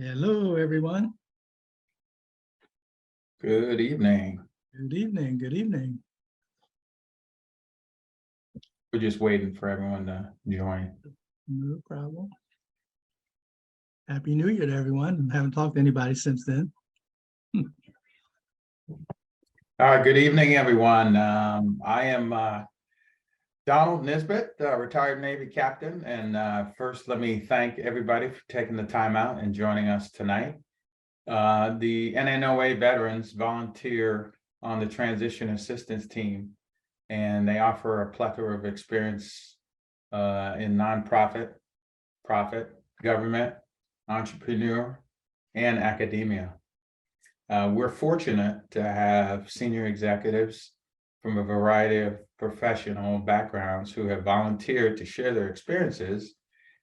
Hello, everyone. Good evening. Good evening. Good evening. We're just waiting for everyone to join. No problem. Happy New Year to everyone. I haven't talked to anybody since then. Good evening, everyone. I am Donald Nisbet, retired Navy captain. And first, let me thank everybody for taking the time out and joining us tonight. The NNOA veterans volunteer on the transition assistance team, and they offer a plethora of experience in nonprofit, profit, government, entrepreneur, and academia. We're fortunate to have senior executives from a variety of professional backgrounds who have volunteered to share their experiences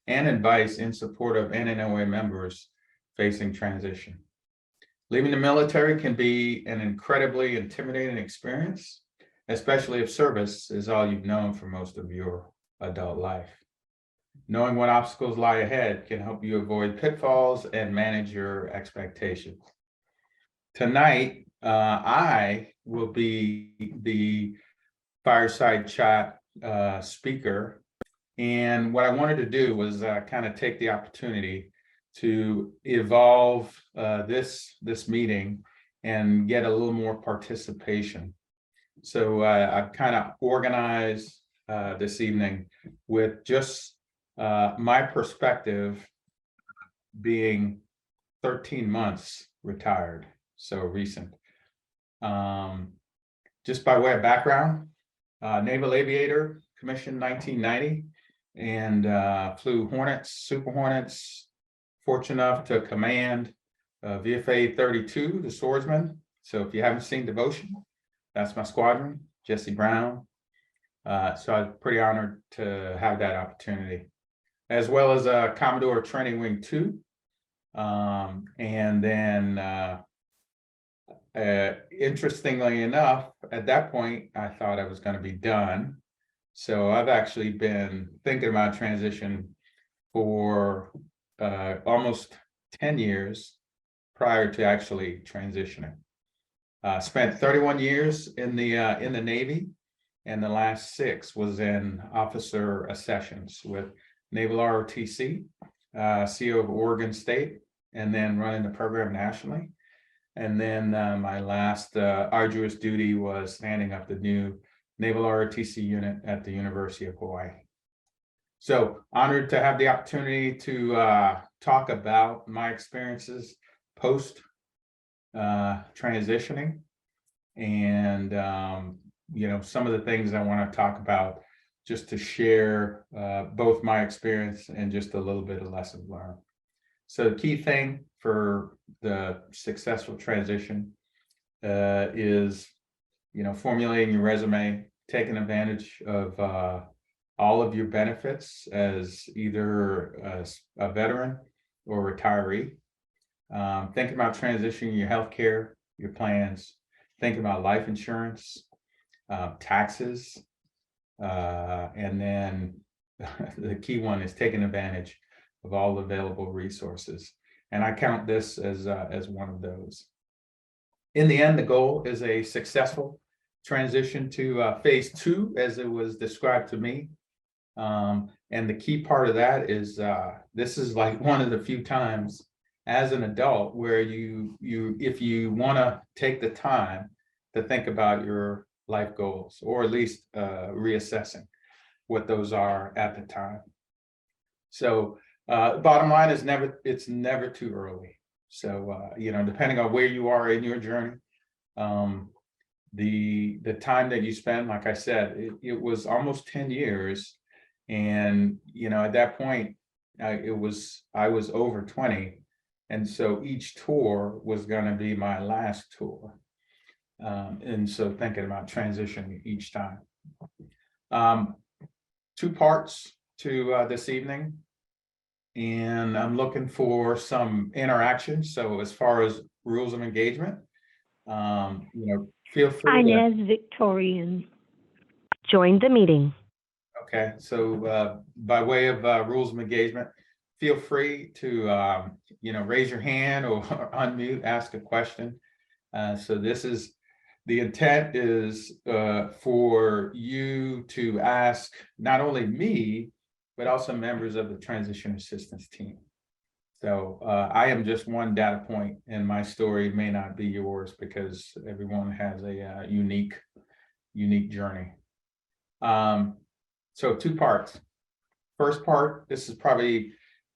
and advice in support of NNOA members facing transition. Leaving the military can be an incredibly intimidating experience, especially if service is all you've known for most of your adult life. Knowing what obstacles lie ahead can help you avoid pitfalls and manage your expectations. Tonight, I will be the fireside chat speaker. And what I wanted to do was kind of take the opportunity to evolve this meeting and get a little more participation. So I've kind of organized this evening with just my perspective being 13 months retired, so recent. Just by way of background, naval aviator, commissioned 1990, and flew Hornets, Super Hornets, fortunate enough to command VFA 32, the Swordsman. So if you haven't seen Devotion, that's my squadron, Jesse Brown. So I was pretty honored to have that opportunity, as well as a Commodore Training Wing 2. And then interestingly enough, at that point, I thought I was going to be done. So I've actually been thinking about transition for almost 10 years prior to actually transitioning. Spent 31 years in the Navy, and the last 6 was in officer accessions with Naval ROTC, CO of Oregon State, and then running the program nationally. And then my last arduous duty was standing up the new Naval ROTC unit at the University of Hawaii. So honored to have the opportunity to talk about my experiences post transitioning, and some of the things I want to talk about, just to share both my experience and just a little bit of lessons learned. So the key thing for the successful transition is, formulating your resume, taking advantage of all of your benefits as either a veteran or retiree. Thinking about transitioning your healthcare, your plans, thinking about life insurance, taxes, and then the key one is taking advantage of all available resources. And I count this as one of those. In the end, the goal is a successful transition to phase 2, as it was described to me. And the key part of that is this is like one of the few times as an adult where you if you want to take the time to think about your life goals, or at least reassessing what those are at the time. So bottom line is it's never too early. So depending on where you are in your journey, the time that you spend, like I said, it was almost 10 years. And, at that point, I was over 20. And so each tour was going to be my last tour. And so thinking about transitioning each time. Two parts to this evening. And I'm looking for some interaction. So as far as rules of engagement, feel free to. Inez Victorian joined the meeting. Okay, so by way of rules of engagement, feel free to raise your hand or unmute, ask a question. So the intent is for you to ask not only me, but also members of the transition assistance team. So I am just one data point, and my story may not be yours because everyone has a unique journey. So two parts. First part, this is probably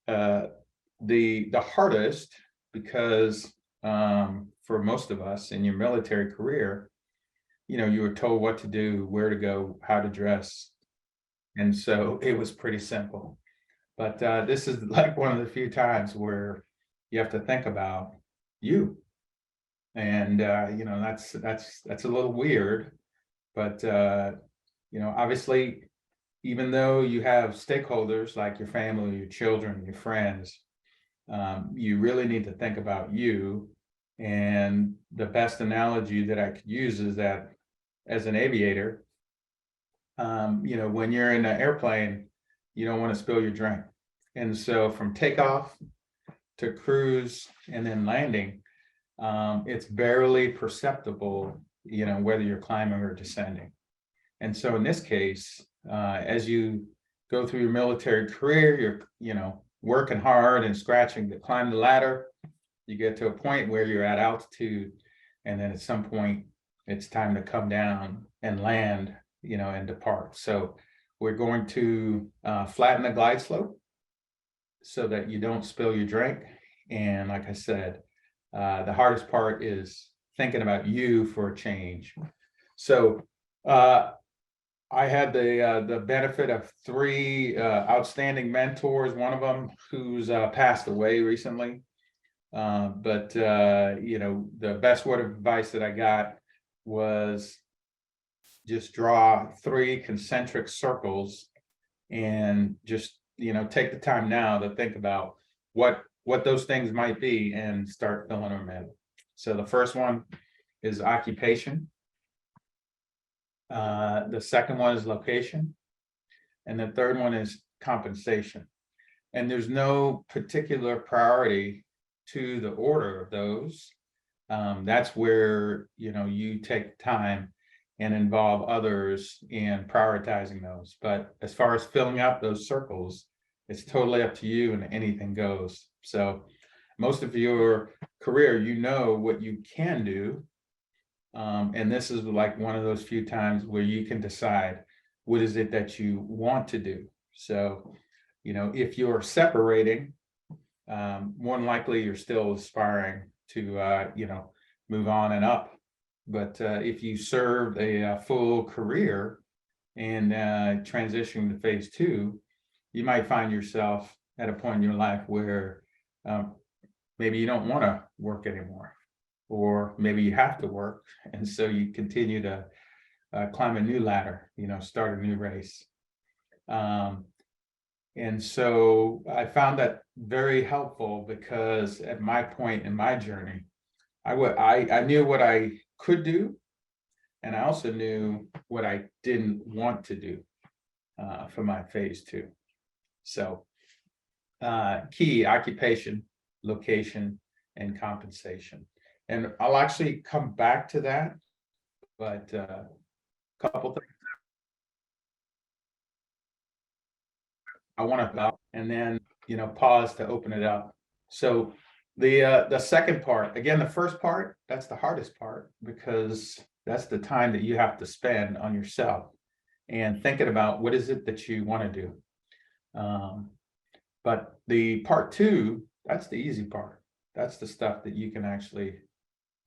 the hardest because for most of us in your military career, you were told what to do, where to go, how to dress. And so it was pretty simple. But this is like one of the few times where you have to think about you. And that's a little weird, but obviously, even though you have stakeholders like your family, your children, your friends, you really need to think about you. And the best analogy that I could use is that as an aviator, when you're in an airplane, you don't want to spill your drink. And so from takeoff to cruise and then landing, it's barely perceptible, whether you're climbing or descending. And so in this case, as you go through your military career, you're, working hard and scratching to climb the ladder. You get to a point where you're at altitude, and then at some point it's time to come down and land, and depart. So we're going to flatten the glide slope so that you don't spill your drink. And like I said, the hardest part is thinking about you for a change. So I had the benefit of three outstanding mentors, one of them who's passed away recently. But the best word of advice that I got was just draw three concentric circles and just, take the time now to think about what those things might be and start filling them in. So the first one is occupation. The second one is location. And the third one is compensation. And there's no particular priority to the order of those. That's where, you take time and involve others in prioritizing those. But as far as filling out those circles, it's totally up to you and anything goes. So most of your career, what you can do. And this is like one of those few times where you can decide what is it that you want to do. So, if you're separating, more than likely you're still aspiring to, move on and up. But if you served a full career and transitioning to phase two, you might find yourself at a point in your life where maybe you don't want to work anymore. Or maybe you have to work, and so you continue to climb a new ladder, start a new race. And so I found that very helpful because at my point in my journey, I knew what I could do, and I also knew what I didn't want to do for my phase two. So key: occupation, location, and compensation. And I'll actually come back to that, but a couple things I want to, and then pause to open it up. So the second part, again, the first part, that's the hardest part because that's the time that you have to spend on yourself and thinking about what is it that you want to do. But the part two, that's the easy part. That's the stuff that you can actually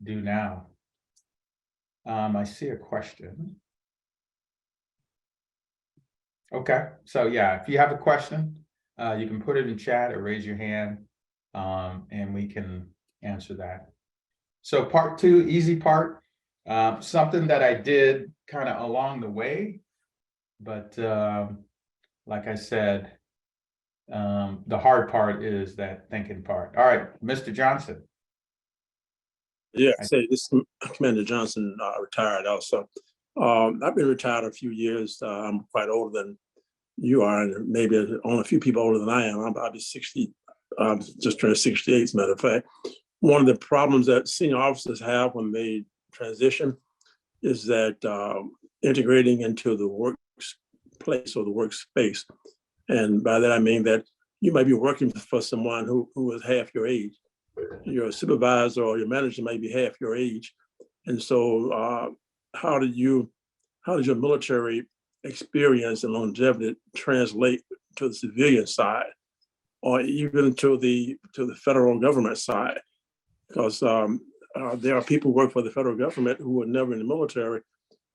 do now. I see a question. Okay, so yeah, if you have a question, you can put it in chat or raise your hand, and we can answer that. So part two, easy part, something that I did kind of along the way, but like I said, the hard part is that thinking part. All right, Mr. Johnson. Yeah, say this Commander Johnson retired also. I've been retired a few years. I'm quite older than you are, and maybe only a few people older than I am. I'm probably 60, just turned 68, as a matter of fact. One of the problems that senior officers have when they transition is that integrating into the workplace or the workspace. And by that, I mean that you might be working for someone who is half your age. Your supervisor or your manager might be half your age. And so how did your military experience and longevity translate to the civilian side or even to the federal government side? Because there are people who work for the federal government who were never in the military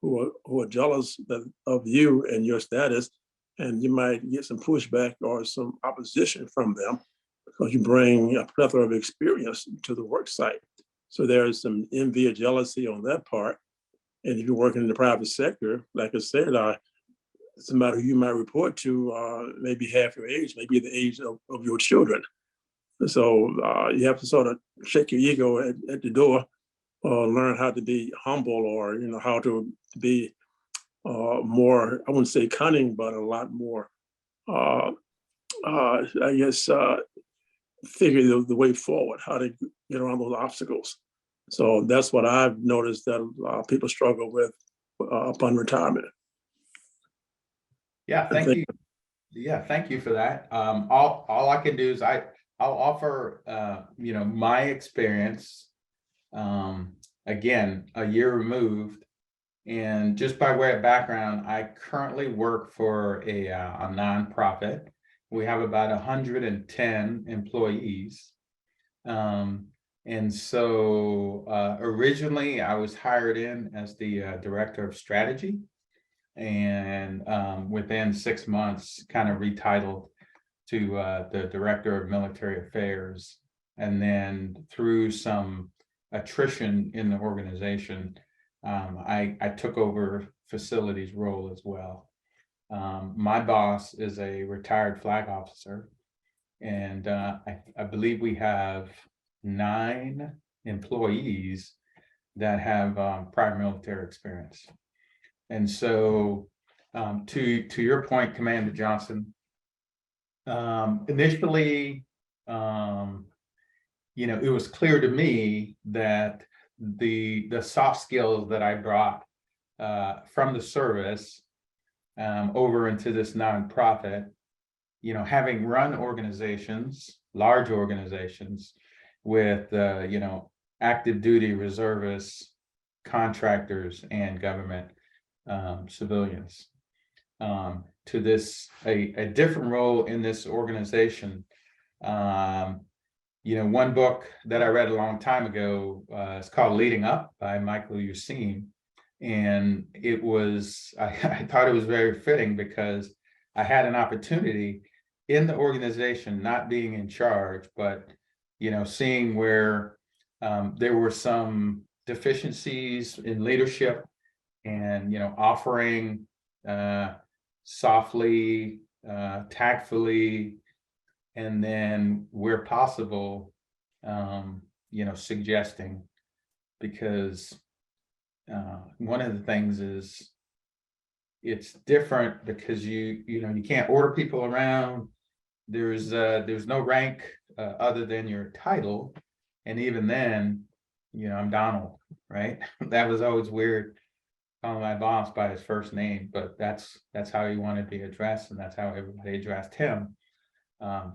who are jealous of you and your status, and you might get some pushback or some opposition from them because you bring a plethora of experience to the work site. So there's some envy or jealousy on that part. And if you're working in the private sector, like I said, somebody who you might report to maybe half your age, maybe the age of your children. So you have to sort of shake your ego at the door, learn how to be humble, or how to be more, I wouldn't say cunning, but a lot more, I guess, figure the way forward, how to get around those obstacles. So that's what I've noticed that people struggle with upon retirement. Yeah, thank you. Yeah, thank you for that. All I can do is I'll offer my experience. Again, a year removed, and just by way of background, I currently work for a nonprofit. We have about 110 employees. And so originally I was hired in as the director of strategy, and within 6 months kind of retitled to the director of military affairs. And then through some attrition in the organization, I took over facilities role as well. My boss is a retired flag officer, and I believe we have 9 employees that have prior military experience. And so to your point, Commander Johnson, initially, it was clear to me that the soft skills that I brought from the service over into this nonprofit, having run organizations, large organizations with, active duty reservists, contractors, and government civilians, to this, a different role in this organization. One book that I read a long time ago, it's called Leading Up by Michael Useem. And it was, I thought it was very fitting because I had an opportunity in the organization, not being in charge, but, seeing where there were some deficiencies in leadership and, offering softly, tactfully, and then where possible, suggesting, because one of the things is it's different because you can't order people around. There's no rank other than your title, and even then, I'm Donald, right? That was always weird, calling my boss by his first name, but that's how he wanted to be addressed, and that's how everybody addressed him.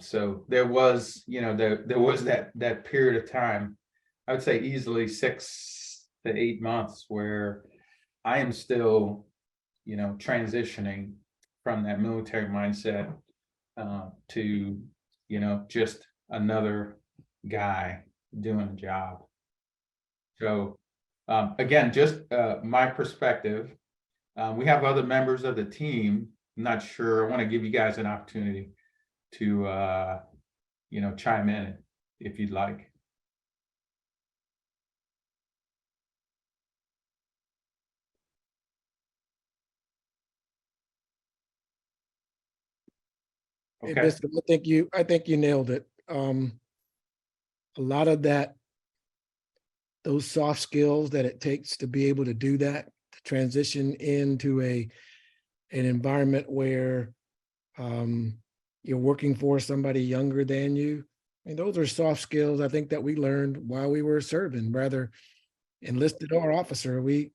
So there was, there was that period of time, I would say easily 6 to 8 months, where I am still, transitioning from that military mindset to, just another guy doing a job. So Again, just my perspective. We have other members of the team. I'm not sure. I want to give you guys an opportunity to chime in if you'd like. Hey, Okay. Bishop, I think you nailed it. A lot of those soft skills that it takes to be able to do that, to transition into an environment where you're working for somebody younger than you. And those are soft skills I think that we learned while we were serving, whether enlisted or officer. We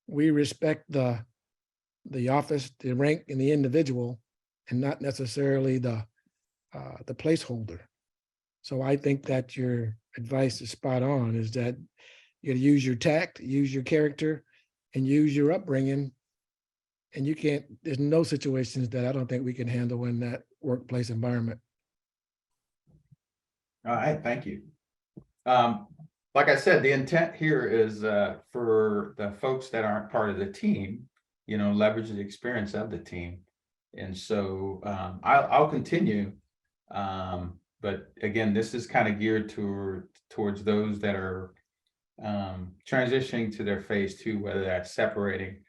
respect the office, the rank, and the individual, and not necessarily the placeholder. So I think that your advice is spot on, is that you gotta use your tact, use your character, and use your upbringing. And there's no situations that I don't think we can handle in that workplace environment. All right, thank you. Like I said, the intent here is for the folks that aren't part of the team, leverage the experience of the team. And so I'll continue. But again, this is kind of geared towards those that are transitioning to their phase 2, whether that's separating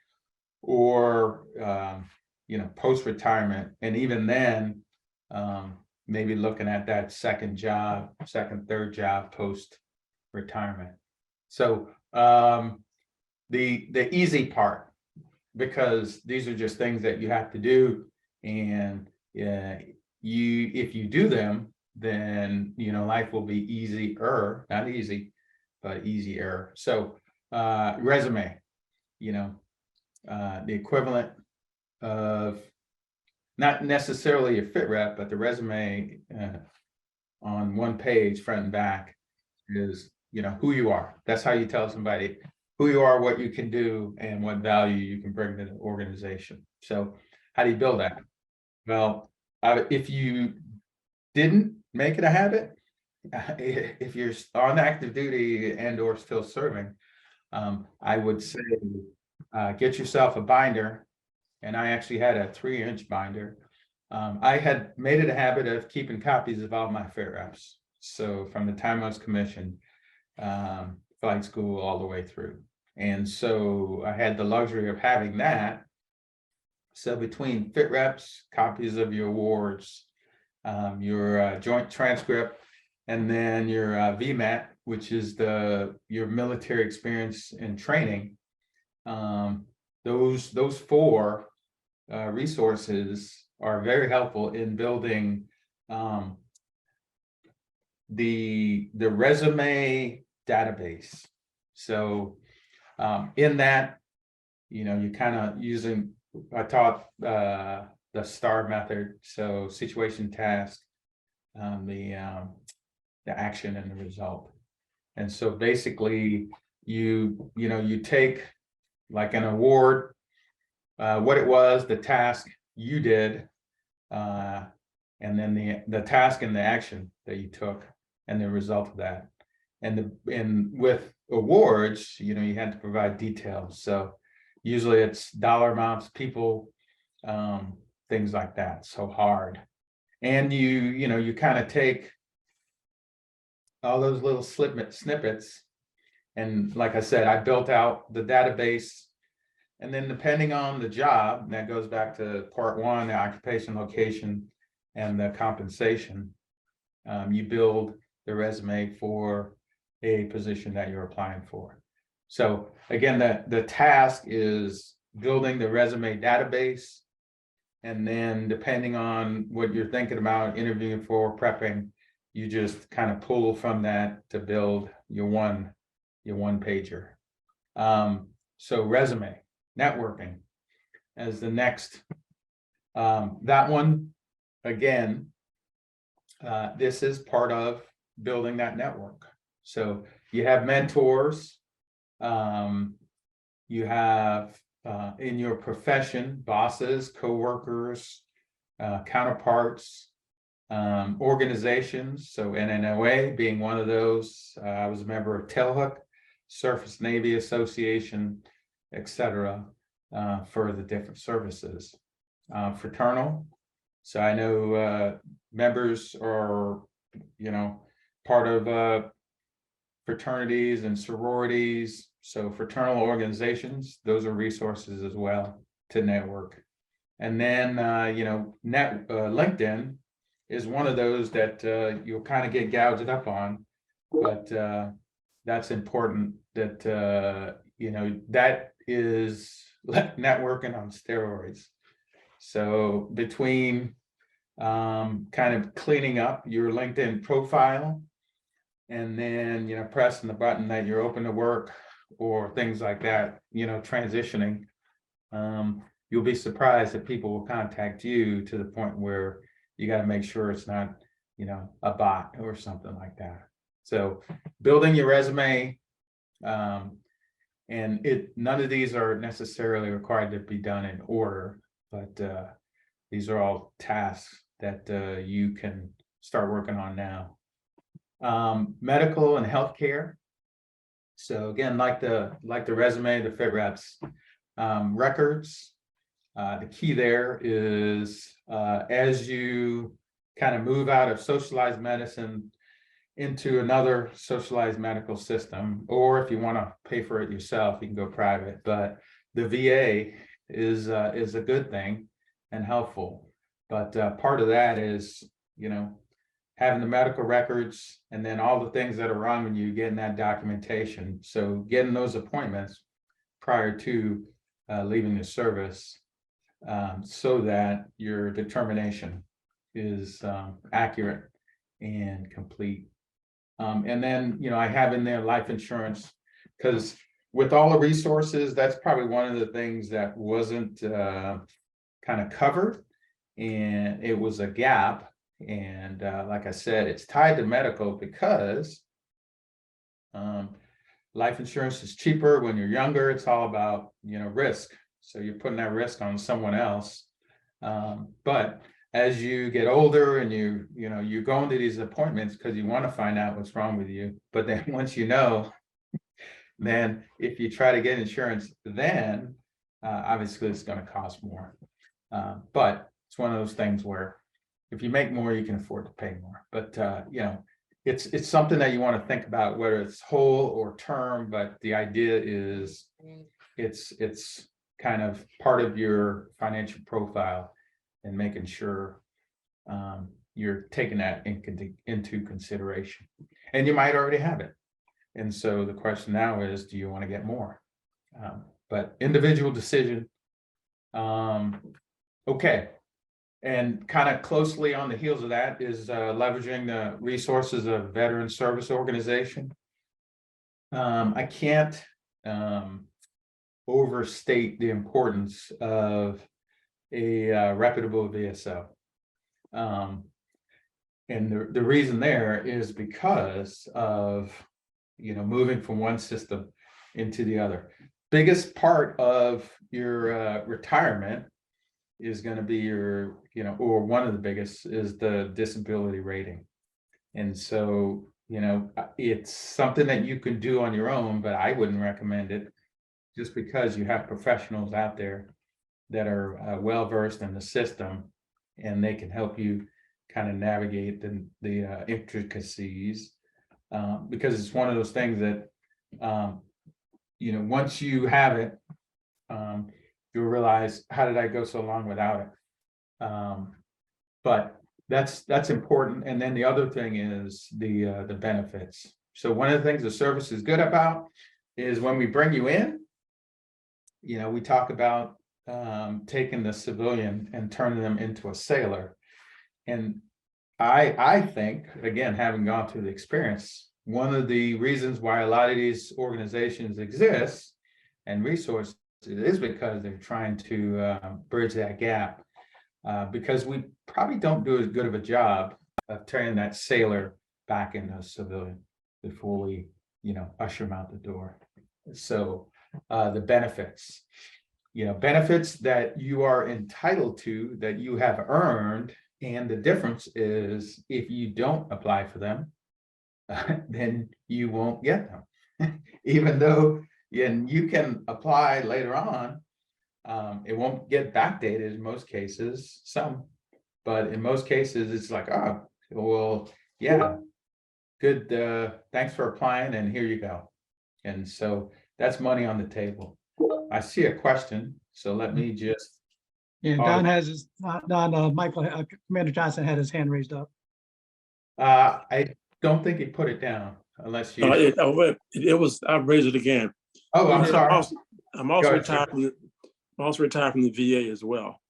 or post-retirement. And even then, maybe looking at that second, third job post-retirement. So the easy part, because these are just things that you have to do, and if you do them, then life will be easier, not easy, but easier. So resume, the equivalent of not necessarily a fit rep, but the resume on one page, front and back, is who you are. That's how you tell somebody who you are, what you can do, and what value you can bring to the organization. So how do you build that? Well, if you didn't make it a habit, if you're on active duty and or still serving, I would say get yourself a binder. And I actually had a 3-inch binder. I had made it a habit of keeping copies of all my fit reps. So from the time I was commissioned, flight school, all the way through. And so I had the luxury of having that. So between fit reps, copies of your awards, your joint transcript, and then your VMAT, which is your military experience and training, those 4 resources are very helpful in building the resume database. So in that, you kind of using, I taught the STAR method, so situation, task, the action, and the result. And so basically you take like an award, what it was, the task you did, and then the task and the action that you took, and the result of that. And with awards, you had to provide details. So usually it's dollar amounts, people, things like that. So hard. And you kind of take all those little snippets. And like I said, I built out the database. And then depending on the job, and that goes back to part 1, the occupation, location, and the compensation, you build the resume for a position that you're applying for. So again, the task is building the resume database. And then depending on what you're thinking about interviewing for, prepping, you just kind of pull from that to build your one pager. So resume, networking as the next, that one, again, this is part of building that network. So you have mentors, you have in your profession, bosses, coworkers, counterparts, organizations. So NNOA being one of those. I was a member of Tailhook. Surface Navy Association, etc., for the different services. Fraternal. So I know members are, part of fraternities and sororities. So fraternal organizations, those are resources as well to network. And then, LinkedIn is one of those that you'll kind of get gouged up on, but that's important that, that is networking on steroids. So between kind of cleaning up your LinkedIn profile and then, pressing the button that you're open to work or things like that, transitioning, you'll be surprised that people will contact you to the point where you got to make sure it's not, a bot or something like that. So building your resume, and none of these are necessarily required to be done in order, but these are all tasks that you can start working on now. Medical and healthcare. So again, like the resume, the fit reps, records. The key there is as you kind of move out of socialized medicine into another socialized medical system, or if you want to pay for it yourself, you can go private. But the VA is a good thing and helpful. But part of that is, having the medical records and then all the things that are wrong with you, getting that documentation. So getting those appointments prior to leaving the service, so that your determination is accurate and complete. And then, I have in there life insurance, because with all the resources, that's probably one of the things that wasn't kind of covered, and it was a gap. And like I said, it's tied to medical because life insurance is cheaper when you're younger. It's all about, risk. So you're putting that risk on someone else. But as you get older and you go into these appointments because you want to find out what's wrong with you. But then once then if you try to get insurance, then obviously it's going to cost more. But it's one of those things where if you make more, you can afford to pay more. But it's something that you want to think about, whether it's whole or term. But the idea is it's kind of part of your financial profile and making sure you're taking that into consideration. And you might already have it. And so the question now is, do you want to get more? But individual decision. Okay. And kind of closely on the heels of that is leveraging the resources of Veteran Service Organization. I can't overstate the importance of a reputable VSO. And the reason there is because of, moving from one system into the other. Biggest part of your retirement is going to be your, or one of the biggest is the disability rating. And so, it's something that you can do on your own, but I wouldn't recommend it just because you have professionals out there that are well-versed in the system, and they can help you kind of navigate the intricacies, because it's one of those things that, once you have it, you'll realize, how did I go so long without it? But that's important. And then the other thing is the benefits. So one of the things the service is good about is when we bring you in, we talk about taking the civilian and turning them into a sailor. And I think, again, having gone through the experience, one of the reasons why a lot of these organizations exist and resources is because they're trying to bridge that gap, because we probably don't do as good of a job of turning that sailor back into a civilian before we, usher them out the door. So the benefits, benefits that you are entitled to, that you have earned. And the difference is, if you don't apply for them, then you won't get them. even though you can apply later on. It won't get backdated in most cases, some, but in most cases, it's like, oh, well, yeah, good, thanks for applying, and here you go. And so that's money on the table. I see a question, so let me just, Yeah, Don has his, Michael, Commander Johnson had his hand raised up. I don't think he put it down unless you, It was, I'll raise it again. oh, I'm And sorry. I'm also Go ahead, retired from I'm also retired from the VA as well.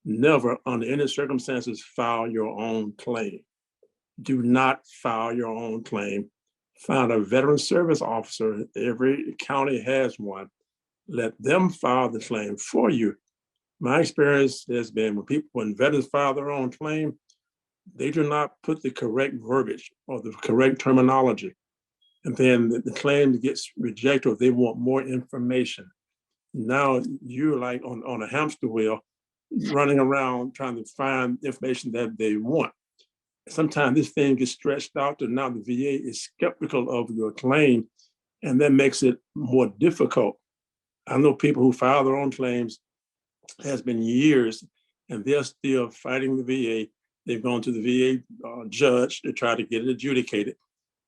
Never, under any circumstances, file your own claim. Do not file your own claim. Find a veteran service officer. Every county has one. Let them file the claim for you. My experience has been when veterans file their own claim, they do not put the correct verbiage or the correct terminology. And then the claim gets rejected, or they want more information. Now you're like on a hamster wheel, running around trying to find information that they want. Sometimes this thing gets stretched out to now the VA is skeptical of your claim, and that makes it more difficult. I know people who file their own claims, has been years, and they're still fighting the VA. They've gone to the VA judge to try to get it adjudicated,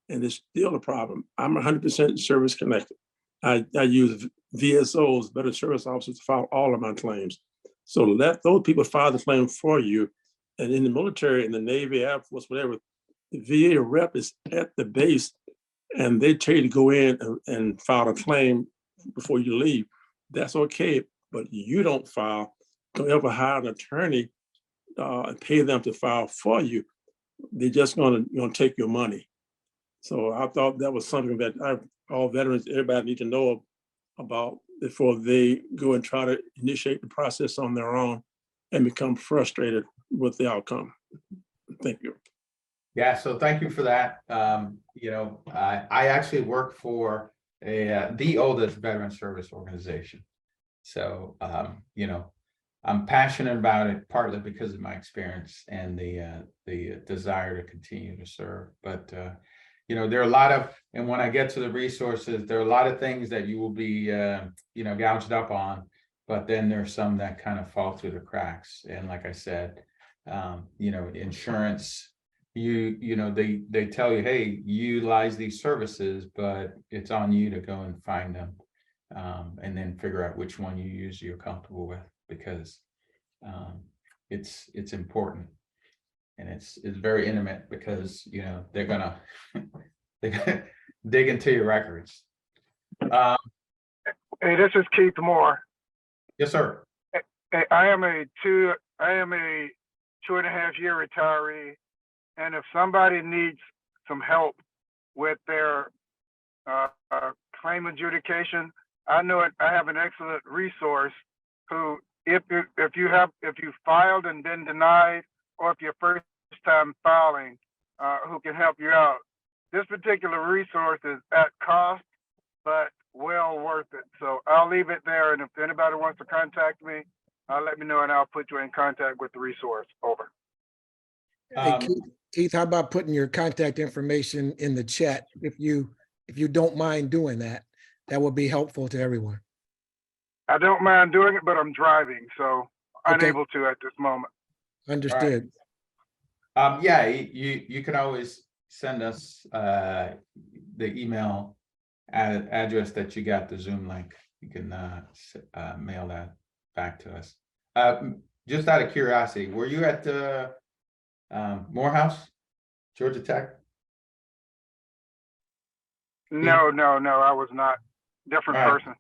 and it's still a problem. I'm 100% service connected. I use VSOs, veteran service officers, to file all of my claims. So let those people file the claim for you. And in the military, in the Navy, Air Force, whatever, the VA rep is at the base, and they tell you to go in and file a claim before you leave. That's okay, but you don't file. Don't ever hire an attorney and pay them to file for you. They're just gonna take your money. So I thought that was something that all veterans, everybody need to know about before they go and try to initiate the process on their own and become frustrated with the outcome. Thank you. Yeah, so thank you for that. I actually work for the oldest veteran service organization. So, I'm passionate about it, partly because of my experience and the desire to continue to serve. But, there are a lot of, and when I get to the resources, there are a lot of things that you will be, gouged up on, but then there's some that kind of fall through the cracks. And like I said, insurance, they tell you, hey, utilize these services, but it's on you to go and find them, and then figure out which one you use you're comfortable with, because it's important, and it's very intimate, because they're gonna dig into your records. Hey, this is Keith Moore. Yes, sir. Hey, I am a 2.5-year retiree, and if somebody needs some help with their claim adjudication, I know it. I have an excellent resource who, if you filed and been denied, or if you're first time filing, who can help you out. This particular resource is at cost, but well worth it. So I'll leave it there, and if anybody wants to contact me, let me know, and I'll put you in contact with the resource. Over. Hey, Keith, how about putting your contact information in the chat? If you don't mind doing that, that would be helpful to everyone. I don't mind doing it, but I'm driving, so Okay. unable to at this moment. Understood. Yeah, you can always send us the email address that you got the Zoom link. You can mail that back to us. Just out of curiosity, were you at Morehouse, Georgia Tech? No, I was not. Different person.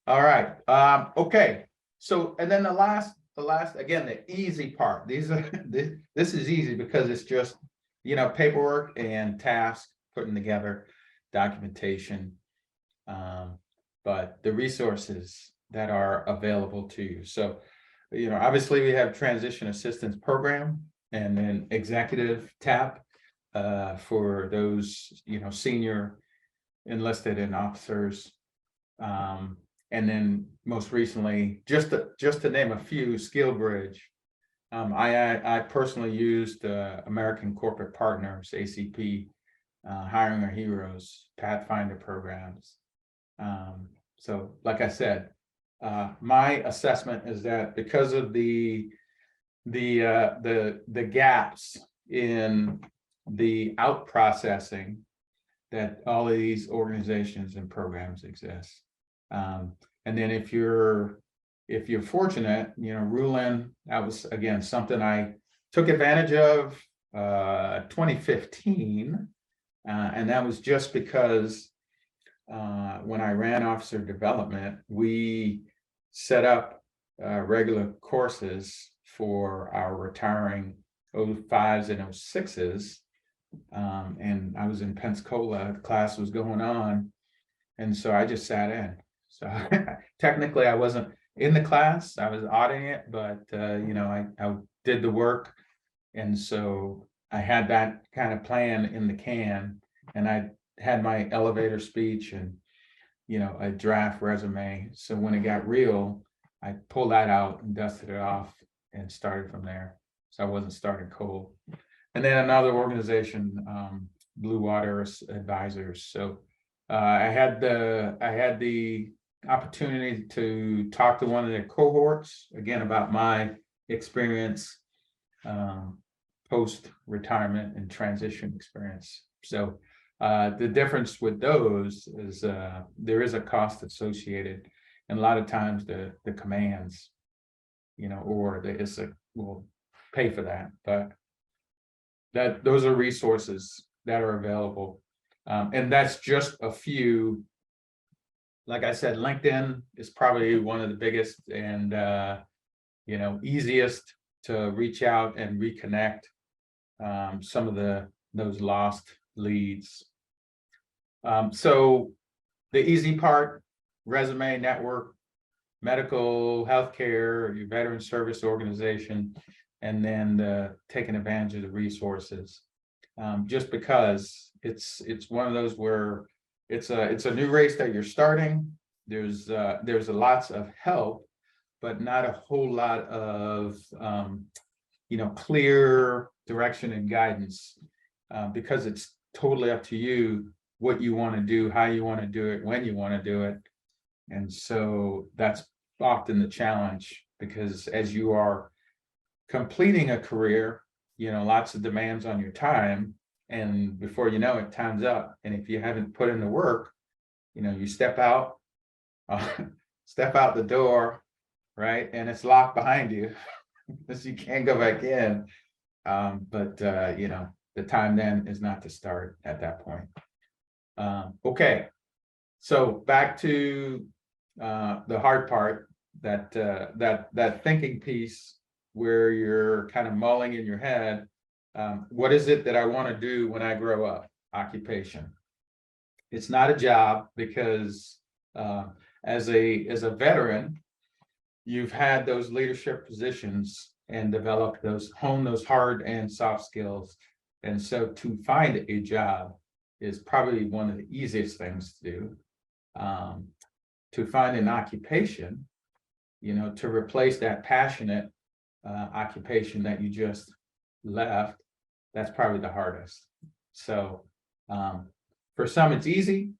All right. Okay. So, and then the last, again, the easy part. This is easy because it's just, paperwork and tasks, putting together documentation, but the resources that are available to you. So, obviously we have transition assistance program, and then executive tab for those, senior enlisted and officers. And then most recently, just to name a few, Skill Bridge. I personally used American Corporate Partners, ACP, hiring our heroes, Pathfinder programs. So like I said, my assessment is that because of the gaps in the out processing, that all of these organizations and programs exist. And then if you're fortunate, Rulin, that was again something I took advantage of 2015, and that was just because when I ran officer development, we set up regular courses for our retiring 05s and 06s. And I was in Pensacola, the class was going on. And so I just sat in. So technically I wasn't in the class, I was auditing it, but I did the work. And so I had that kind of plan in the can, and I had my elevator speech and, a draft resume. So when it got real, I pulled that out and dusted it off and started from there. So I wasn't starting cold. And then another organization, Blue Water Advisors. So I had the opportunity to talk to one of the cohorts again about my experience, post-retirement and transition experience. So the difference with those is there is a cost associated, and a lot of times the commands, or the ISSA will pay for that, but those are resources that are available. And that's just a few. Like I said, LinkedIn is probably one of the biggest and easiest to reach out and reconnect some of those lost leads. So the easy part: resume, network, medical, healthcare, your veteran service organization, and then taking advantage of the resources. Just because it's one of those where it's a new race that you're starting. There's lots of help, but not a whole lot of clear direction and guidance, because it's totally up to you what you want to do, how you want to do it, when you want to do it. And so that's often the challenge, because as you are completing a career, lots of demands on your time, and before you know it, time's up. And if you haven't put in the work, you step out the door, right, and it's locked behind you, because you can't go back in. But the time then is not to start at that point. Okay, so back to the hard part, that thinking piece, where you're kind of mulling in your head, what is it that I want to do when I grow up? Occupation. It's not a job, because as a veteran, you've had those leadership positions and developed hone those hard and soft skills. And so to find a job is probably one of the easiest things to do. To find an occupation, to replace that passionate occupation that you just left, that's probably the hardest. So for some it's easy,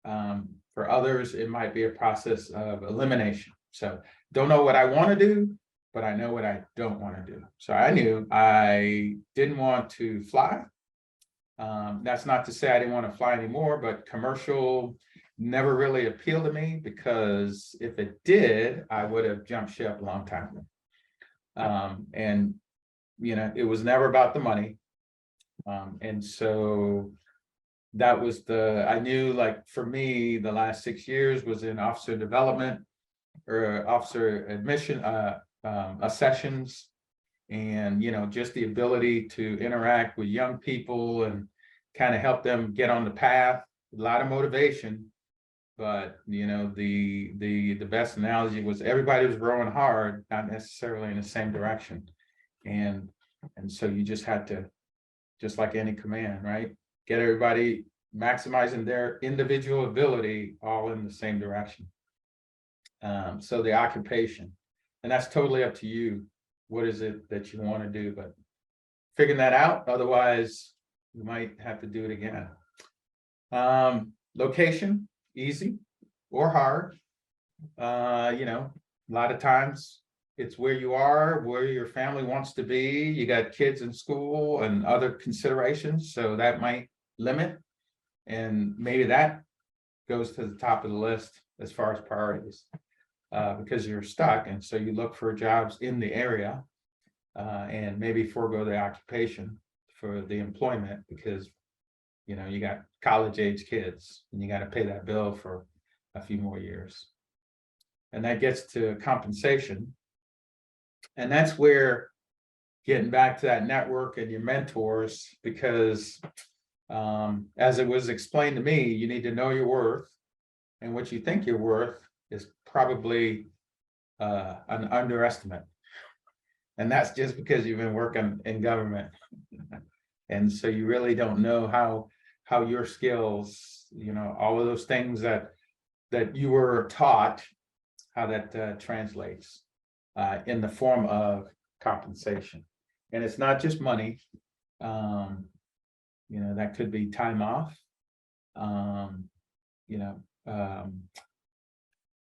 for others it might be a process of elimination. So don't know what I want to do, but I know what I don't want to do. So I knew I didn't want to fly. That's not to say I didn't want to fly anymore, but commercial never really appealed to me, because if it did, I would have jumped ship a long time ago. And it was never about the money. And so that was I knew, like, for me, the last 6 years was in officer development or officer admission, sessions, and, just the ability to interact with young people and kind of help them get on the path. A lot of motivation, but, the best analogy was everybody was rowing hard, not necessarily in the same direction. And so you just had to, just like any command, right, get everybody maximizing their individual ability all in the same direction. So the occupation, and that's totally up to you. What is it that you want to do? But figuring that out, otherwise you might have to do it again. Location, easy or hard. You know, a lot of times it's where you are, where your family wants to be. You got kids in school and other considerations, so that might limit. And maybe that goes to the top of the list as far as priorities. Because you're stuck, and so you look for jobs in the area. And maybe forego the occupation for the employment because, you know, you got college age kids and you got to pay that bill for a few more years. And that gets to compensation. And that's where getting back to that network and your mentors, because as it was explained to me, you need to know your worth, and what you think you're worth is probably an underestimate. And that's just because you've been working in government. And so you really don't know how your skills, you know, all of those things that you were taught, how that translates in the form of compensation. And it's not just money. You know, that could be time off, you know,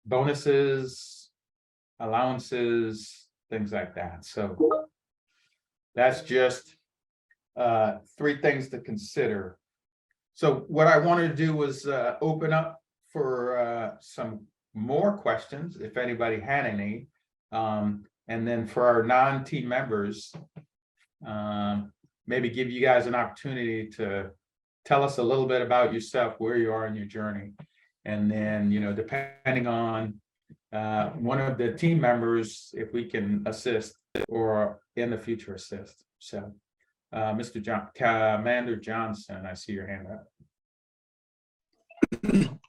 bonuses, allowances, things like that. So that's just 3 things to consider. So what I wanted to do was open up for some more questions, if anybody had any. And then for our non-team members, maybe give you guys an opportunity to tell us a little bit about yourself, where you are in your journey. And then, you know, depending on one of the team members, if we can assist or in the future assist. So Mr. Commander Johnson, I see your hand up.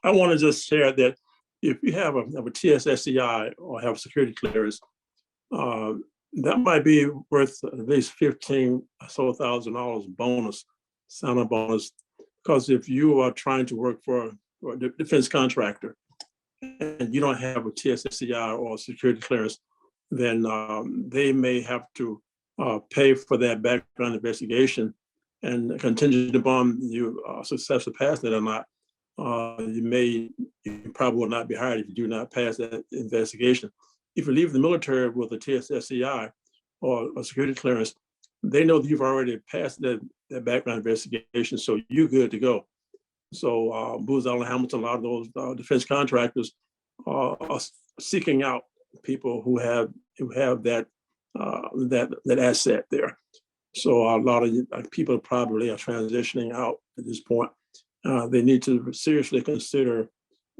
I want to just share that if you have a TSSCI or have security clearance, that might be worth at least $15,000 bonus, sign-on bonus, because if you are trying to work for a defense contractor and you don't have a TSSCI or security clearance, then they may have to pay for that background investigation, and contingent upon you successfully passing it or not, you probably will not be hired if you do not pass that investigation. If you leave the military with a TSSCI or a security clearance, they know that you've already passed that background investigation, so you're good to go. So Booz Allen Hamilton, a lot of those defense contractors are seeking out people who have that asset there. So a lot of people probably are transitioning out at this point. They need to seriously consider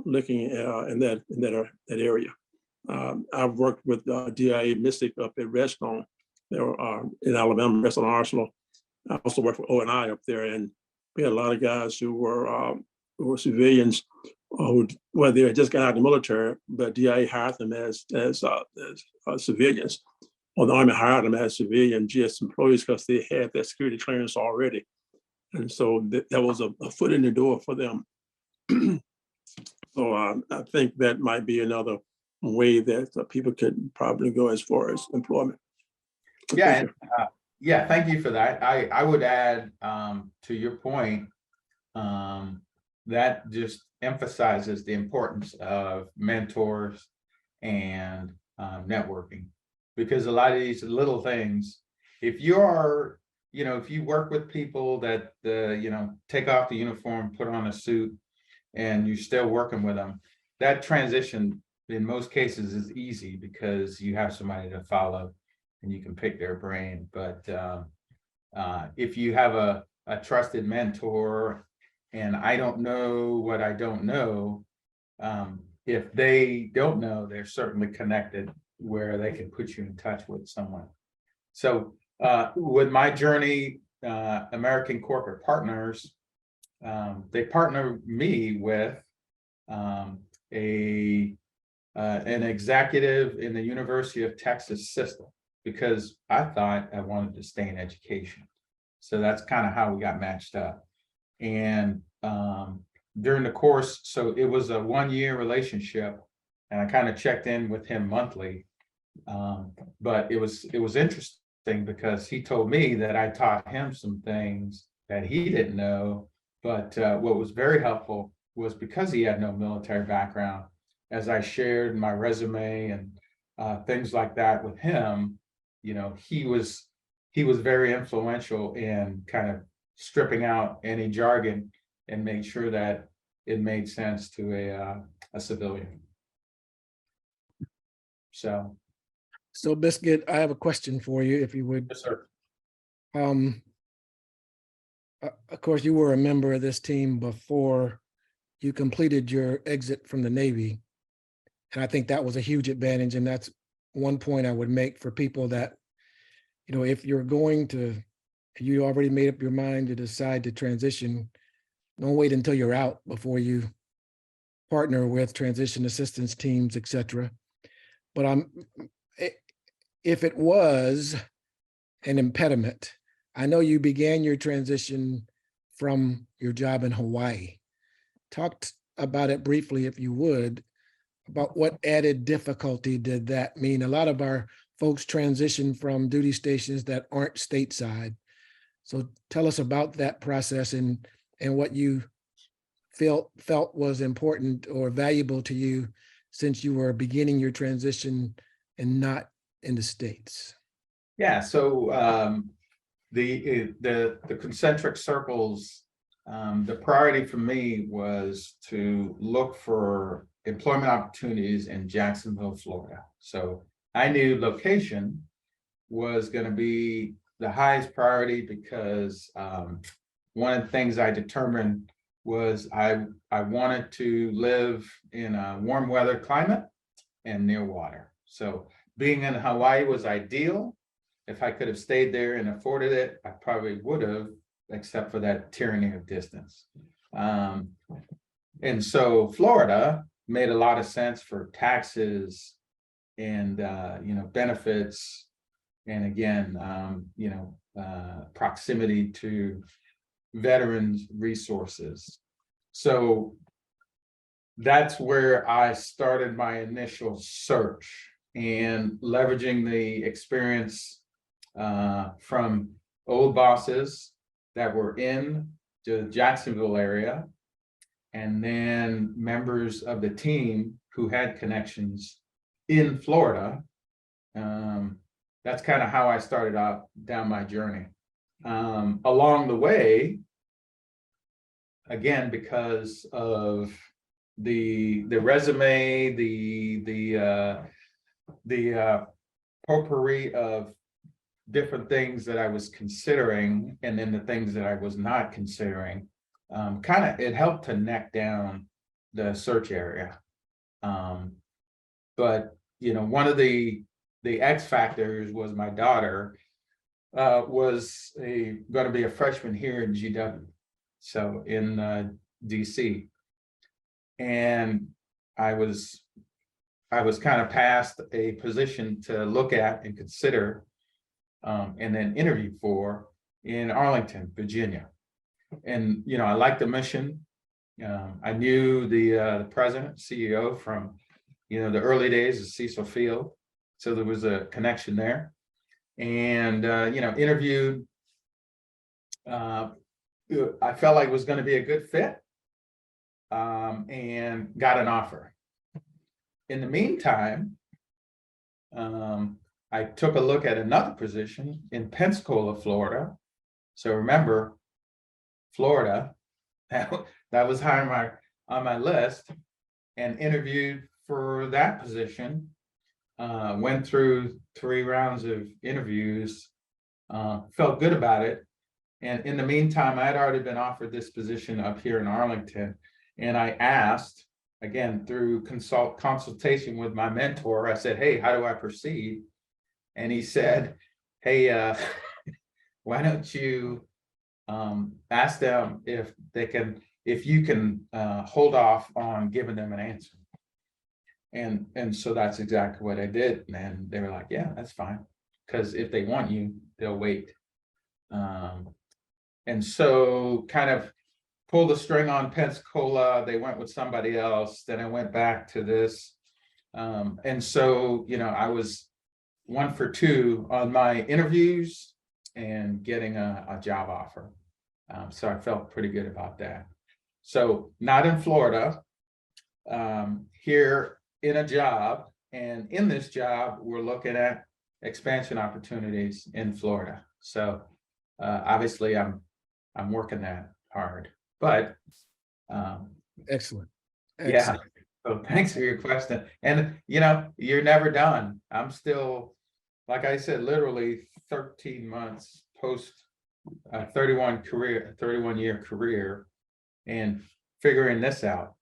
looking in that area. I've worked with DIA Mystic up at Redstone there in Alabama, Redstone Arsenal. I also worked for O&I up there, and we had a lot of guys who were civilians who, well, they had just got out of the military, but DIA hired them as civilians, or the Army hired them as civilian GS employees because they had that security clearance already. And so that was a foot in the door for them. So I think that might be another way that people could probably go as far as employment. Yeah, yeah, thank you for that. I would add to your point, that just emphasizes the importance of mentors and networking, because a lot of these little things, if you're, you know, if you work with people that, you know, take off the uniform, put on a suit, and you're still working with them, that transition in most cases is easy because you have somebody to follow and you can pick their brain. But if you have a trusted mentor, and I don't know what I don't know, if they don't know, they're certainly connected where they can put you in touch with someone. So with my journey, American Corporate Partners, they partner me with an executive in the University of Texas system, because I thought I wanted to stay in education. So that's kind of how we got matched up. And during the course, so it was a 1-year relationship, and I kind of checked in with him monthly. But it was interesting because he told me that I taught him some things that he didn't know, But what was very helpful was because he had no military background, as I shared my resume and things like that with him, you know, he was very influential in kind of stripping out any jargon and made sure that it made sense to a civilian. So, So Biscuit, I have a question for you, if you would. yes, sir. Of course, you were a member of this team before you completed your exit from the Navy. And I think that was a huge advantage. And that's one point I would make for people that, you know, if you're going to, you already made up your mind to decide to transition, don't wait until you're out before you partner with transition assistance teams, et cetera. But if it was an impediment, I know you began your transition from your job in Hawaii. Talk about it briefly, if you would, about what added difficulty did that mean? A lot of our folks transition from duty stations that aren't stateside. So tell us about that process and what you felt was important or valuable to you since you were beginning your transition and not in the States. Yeah, so the concentric circles, the priority for me was to look for employment opportunities in Jacksonville, Florida. So I knew location was going to be the highest priority because one of the things I determined was I wanted to live in a warm weather climate and near water. So being in Hawaii was ideal. If I could have stayed there and afforded it, I probably would have, except for that tyranny of distance. And so Florida made a lot of sense for taxes and benefits, and again, proximity to veterans resources. So that's where I started my initial search, and leveraging the experience from old bosses that were in the Jacksonville area, and then members of the team who had connections in Florida. That's kind of how I started out down my journey. Along the way, again, because of the resume, the potpourri of different things that I was considering, and then the things that I was not considering, it helped to neck down the search area. But one of the X factors was my daughter was going to be a freshman here in GW, so in DC, and I was kind of passed a position to look at and consider, and then interview for in Arlington, Virginia. And I liked the mission. I knew the president, CEO from the early days of Cecil Field, so there was a connection there. And interviewed. I felt like it was going to be a good fit, and got an offer. In the meantime, I took a look at another position in Pensacola, Florida. So remember, Florida, that was high on my list, and interviewed for that position. Went through 3 rounds of interviews, felt good about it. And in the meantime, I had already been offered this position up here in Arlington. And I asked, again, through consultation with my mentor, I said, hey, how do I proceed? And he said, hey, why don't you ask them if you can hold off on giving them an answer. And so that's exactly what I did. And they were like, yeah, that's fine. Because if they want you, they'll wait. And so kind of pulled the string on Pensacola. They went with somebody else. Then I went back to this. And so, I was 1 for 2 on my interviews and getting a job offer. So I felt pretty good about that. So not in Florida, here in a job, and in this job, we're looking at expansion opportunities in Florida. So obviously I'm working that hard, but Excellent. yeah. Excellent. So thanks for your question. And you're never done. I'm still, like I said, literally 13 months post 31-year career and figuring this out.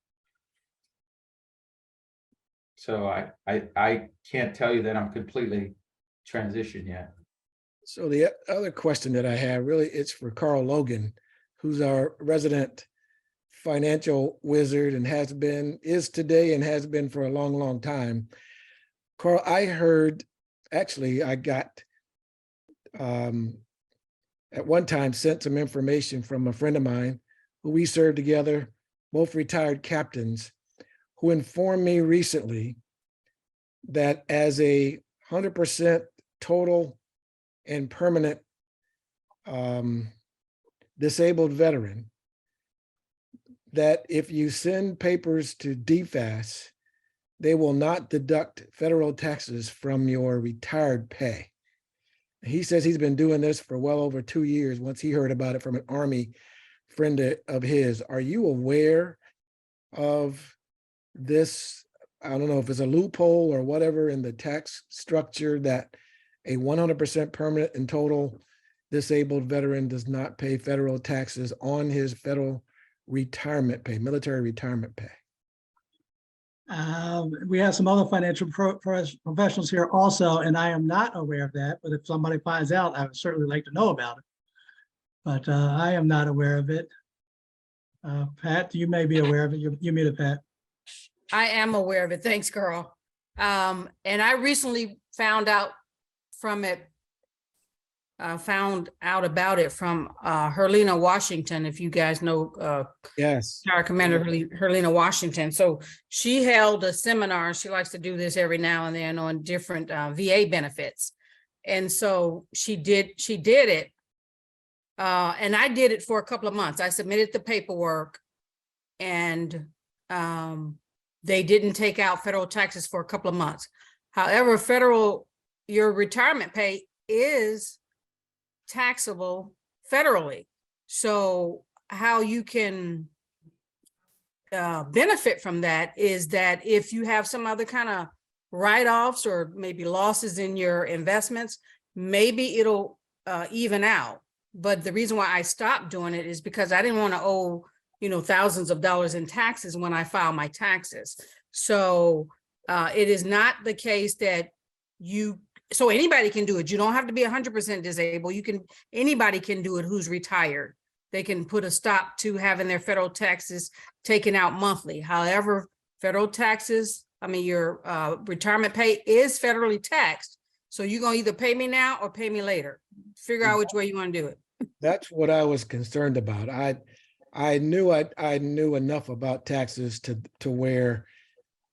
So I can't tell you that I'm completely transitioned yet. So the other question that I have, really, it's for Carl Logan, who's our resident financial wizard and is today and has been for a long, long time. Carl, I heard, actually, I got at one time sent some information from a friend of mine who we served together, both retired captains, who informed me recently that as a 100% total and permanent disabled veteran, that if you send papers to DFAS, they will not deduct federal taxes from your retired pay. He says he's been doing this for well over 2 years once he heard about it from an Army friend of his. Are you aware of this? I don't know if it's a loophole or whatever in the tax structure that a 100% permanent and total disabled veteran does not pay federal taxes on his federal retirement pay, military retirement pay. We have some other financial professionals here also, and I am not aware of that, but if somebody finds out, I would certainly like to know about it. But I am not aware of it. Pat, you may be aware of it. You muted, Pat. I am aware of it. Thanks, Carl. And I recently found out about it from Herlina Washington, if you guys know Yes. our Commander Herlina Washington. So she held a seminar. She likes to do this every now and then on different VA benefits. And so she did it. And I did it for a couple of months. I submitted the paperwork, and they didn't take out federal taxes for a couple of months. However, your retirement pay is taxable federally. So how you can benefit from that is that if you have some other kind of write-offs or maybe losses in your investments, maybe it'll even out. But the reason why I stopped doing it is because I didn't want to owe thousands of dollars in taxes when I file my taxes. So it is not the case that so anybody can do it. You don't have to be 100% disabled. Anybody can do it who's retired. They can put a stop to having their federal taxes taken out monthly. However, federal taxes, your retirement pay is federally taxed. So you're going to either pay me now or pay me later. Figure out which way you want to do it. That's what I was concerned about. I knew enough about taxes to where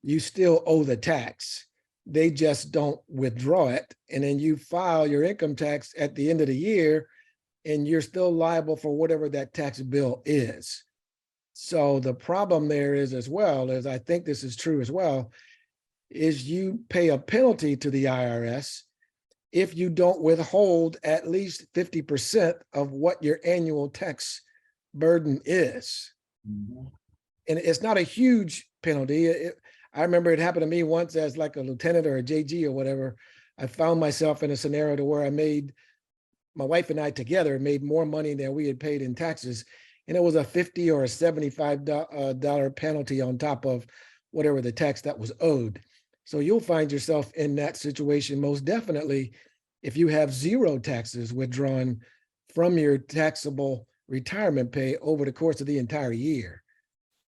you still owe the tax. They just don't withdraw it. And then you file your income tax at the end of the year, and you're still liable for whatever that tax bill is. So the problem there is, as well, as I think this is true as well, is you pay a penalty to the IRS if you don't withhold at least 50% of what your annual tax burden is. Mm-hmm. And it's not a huge penalty. I remember it happened to me once as like a lieutenant or a JG or whatever. I found myself in a scenario to where my wife and I together made more money than we had paid in taxes. And it was a $50 or a $75 penalty on top of whatever the tax that was owed. So you'll find yourself in that situation most definitely if you have zero taxes withdrawn from your taxable retirement pay over the course of the entire year.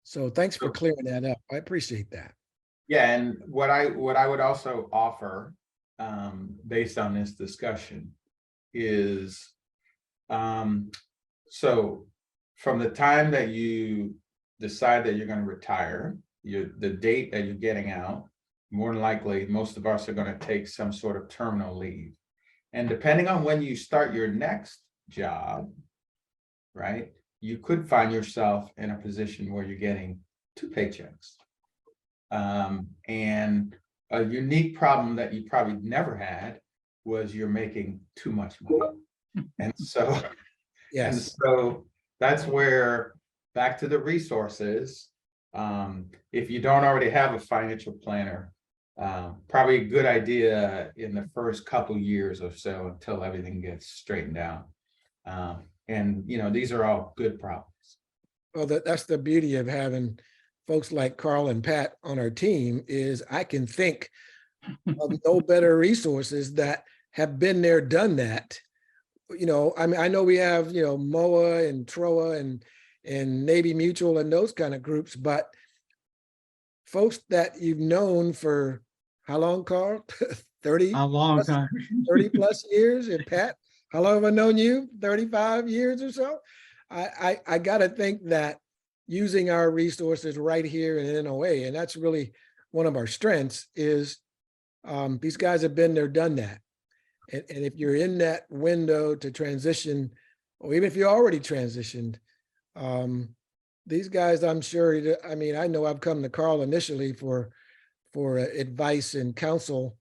So thanks for clearing that up. I appreciate that. Yeah, and what I would also offer, based on this discussion, is so from the time that you decide that you're going to retire, the date that you're getting out, more than likely, most of us are going to take some sort of terminal leave. And depending on when you start your next job, right? You could find yourself in a position where you're getting 2 paychecks. And a unique problem that you probably never had was you're making too much money. And so, and Yes. so that's where, back to the resources, if you don't already have a financial planner, probably a good idea in the first couple years or so until everything gets straightened out. And these are all good problems. Well, that's the beauty of having folks like Carl and Pat on our team is I can think of no better resources that have been there, done that. I mean, I know we have, MOA and TROA and Navy Mutual and those kind of groups, but folks that you've known for how long, Carl? 30, A long time. 30 plus years. And Pat, how long have I known you? 35 years or so? I got to think that using our resources right here in NNOA, and that's really one of our strengths, is these guys have been there, done that. And if you're in that window to transition, or even if you're already transitioned, these guys, I'm sure, I mean, I know I've come to Carl initially for advice and counsel,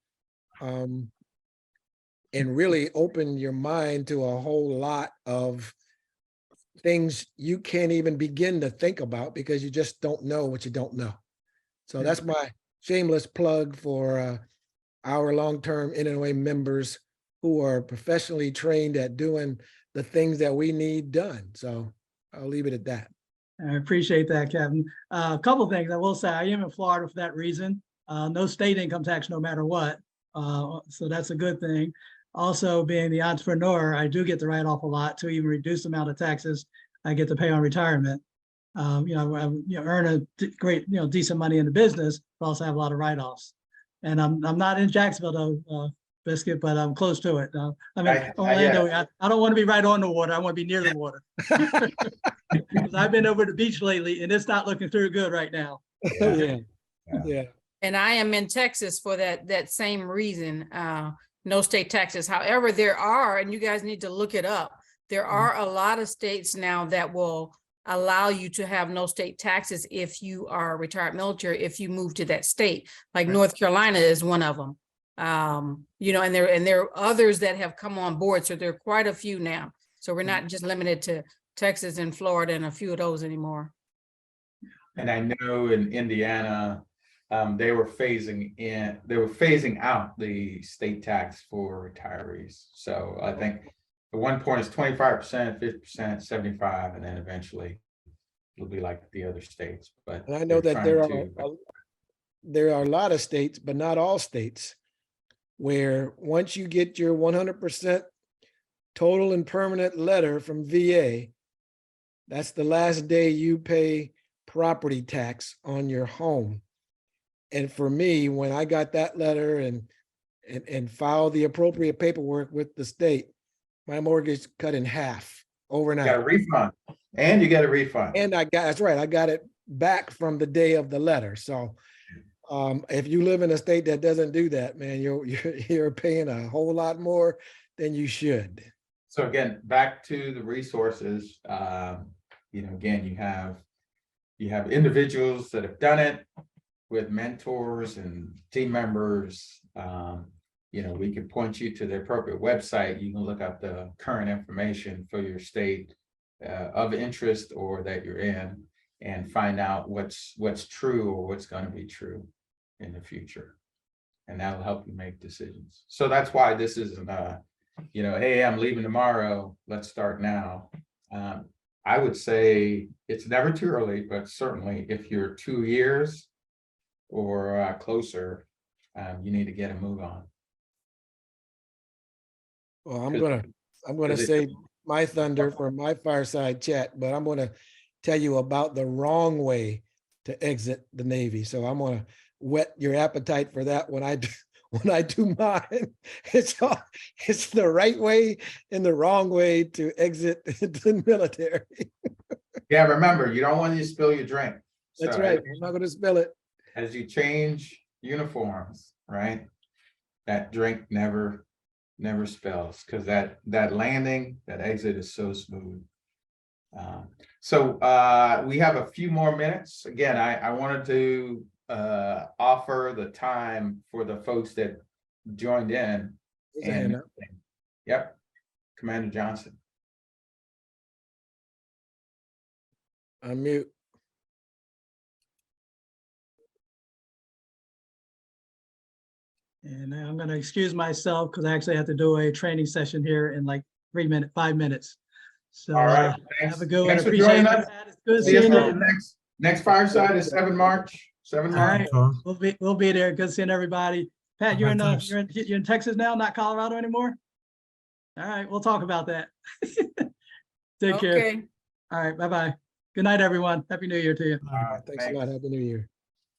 and really open your mind to a whole lot of things you can't even begin to think about because you just don't know what you don't know. So that's my shameless plug for our long-term NNOA members who are professionally trained at doing the things that we need done. So I'll leave it at that. I appreciate that, Kevin. A couple of things I will say. I am in Florida for that reason. No state income tax, no matter what. So that's a good thing. Also, being the entrepreneur, I do get to write off a lot to even reduce the amount of taxes I get to pay on retirement. I earn a great, decent money in the business, but also have a lot of write-offs. And I'm not in Jacksonville though, Biscuit, but I'm close to it. I mean, Orlando, I don't want to be right on the water. I want to be near the water. Because I've been over the beach lately and it's not looking too good right now. Yeah. And I am in Texas for that same reason, no state taxes. However, there are, and you guys need to look it up, there are a lot of states now that will allow you to have no state taxes if you are retired military, if you move to that state, like North Carolina is one of them. And there are others that have come on board. So there are quite a few now. So we're not just limited to Texas and Florida and a few of those anymore. And I know in Indiana, they were phasing out the state tax for retirees. So I think at one point it's 25%, 50%, 75%, and then eventually it'll be like the other states. But and I know that there are a lot of states, but not all states, where once you get your 100% total and permanent letter from VA, that's the last day you pay property tax on your home. And for me, when I got that letter and filed the appropriate paperwork with the state, my mortgage cut in half overnight. You got a refund, and you get a refund. And that's right, I got it back from the day of the letter. So if you live in a state that doesn't do that, man, you're paying a whole lot more than you should. So again, back to the resources. Again, you have individuals that have done it with mentors and team members. We can point you to the appropriate website. You can look up the current information for your state of interest or that you're in, and find out what's true or what's going to be true in the future. And that'll help you make decisions. So that's why this isn't hey, I'm leaving tomorrow, let's start now. I would say it's never too early, but certainly if you're 2 years or closer, you need to get a move on. Well, I'm gonna save my thunder for my fireside chat, but I'm gonna tell you about the wrong way to exit the Navy. So I'm gonna whet your appetite for that when I do mine. It's the right way and the wrong way to exit the military. Yeah, remember, you don't want to spill your drink. That's right. I'm not going to spill it. As you change uniforms, right? That drink never spills, because that landing, that exit is so smooth. So we have a few more minutes. Again, I wanted to offer the time for the folks that joined in. Raise your hand And up. yep, Commander Johnson. Unmute. And I'm going to excuse myself because I actually have to do a training session here in like 5 minutes. So All right, thanks. have a good one. Thanks for Appreciate joining it. us. Pat. It's good See us seeing for you. the next fireside is 7 March. 7 All March. right, we'll be there. Good seeing everybody. Pat, you're in thanks. you're in Texas now, not Colorado anymore. All right, we'll talk about that. Take care. Okay. All right, bye-bye. Good night, everyone. Happy New Year to you. Thanks a lot. Happy New Year.